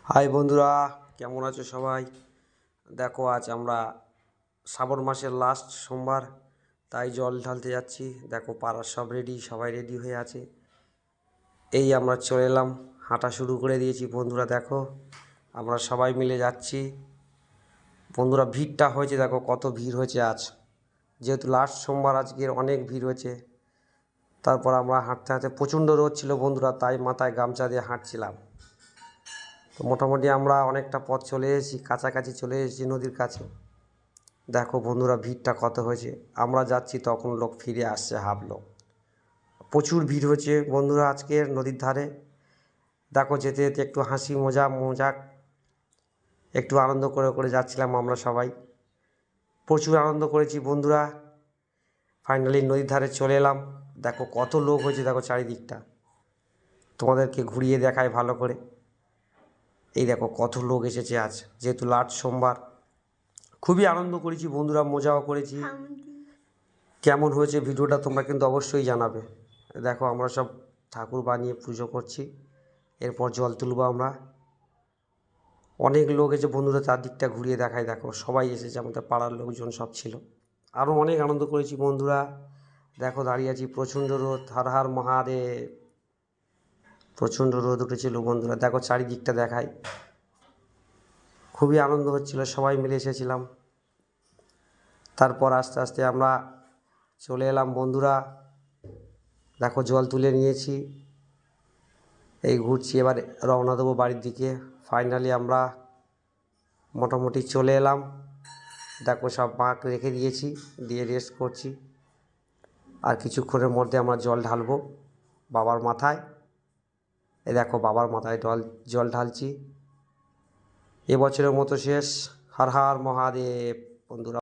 High বন্ধুরা, কেমন আছো সবাই? দেখো আজ আমরা শ্রাবণ মাসের লাস্ট সোমবার, তাই জল ঢালতে যাচ্ছি। দেখো পাড়ার সব রেডি, সবাই রেডি হয়ে আছে। এই আমরা চলে এলাম, হাঁটা শুরু করে দিয়েছি। বন্ধুরা দেখো আমরা সবাই মিলে যাচ্ছি। বন্ধুরা ভিড়টা হয়েছে, দেখো কত ভিড় হয়েছে আজ, যেহেতু লাস্ট সোমবার আজকের অনেক ভিড় হয়েছে। তারপর আমরা হাঁটতে হাঁটতে, প্রচণ্ড রোদ ছিল বন্ধুরা, তাই মাথায় গামছা দিয়ে হাঁটছিলাম। তো মোটামুটি আমরা অনেকটা পথ চলে এসেছি, কাছাকাছি চলে এসেছি নদীর কাছে। দেখো বন্ধুরা ভিড়টা কত হয়েছে, আমরা যাচ্ছি তখন লোক ফিরে আসছে হাফ লোক। প্রচুর ভিড় হয়েছে বন্ধুরা আজকের নদীর ধারে। দেখো যেতে যেতে একটু হাসি মজাক একটু আনন্দ করে করে যাচ্ছিলাম আমরা সবাই। প্রচুর আনন্দ করেছি বন্ধুরা। ফাইনালি নদীর ধারে চলে এলাম। দেখো কত লোক হয়েছে, দেখো চারিদিকটা তোমাদেরকে ঘুরিয়ে দেখায় ভালো করে। এই দেখো কত লোক এসেছে আজ, যেহেতু লাস্ট সোমবার। খুবই আনন্দ করেছি বন্ধুরা, মজাও করেছি। কেমন হয়েছে ভিডিওটা তোমরা কিন্তু অবশ্যই জানাবে। দেখো আমরা সব ঠাকুর বানিয়ে পুজো করছি, এরপর জল তুলবো আমরা। অনেক লোক এসে বন্ধুরা চারদিকটা ঘুরিয়ে দেখায়, দেখো সবাই এসেছে, আমাদের পাড়ার লোকজন সব ছিল। আরও অনেক আনন্দ করেছি বন্ধুরা। দেখো দাঁড়িয়ে আছি, প্রচণ্ড রোদ, হর হর মহাদেব। প্রচণ্ড রোদ উঠেছিল বন্ধুরা, দেখো চারিদিকটা দেখায়। খুবই আনন্দ হচ্ছিল, সবাই মিলে এসেছিলাম। তারপর আস্তে আস্তে আমরা চলে এলাম বন্ধুরা। দেখো জল তুলে নিয়েছি, এই ঘুরছি, এবার রওনা দেবো বাড়ির দিকে। ফাইনালি আমরা মোটামুটি চলে এলাম। দেখো সব মাক রেখে দিয়েছি, দিয়ে রেস্ট করছি। আর কিছুক্ষণের মধ্যে আমরা জল ঢালবো বাবার মাথায়। এই দেখো বাবার মাথায় জল ঢালছি। এবছরের মতো শেষ। হর হর মহাদেব বন্ধুরা।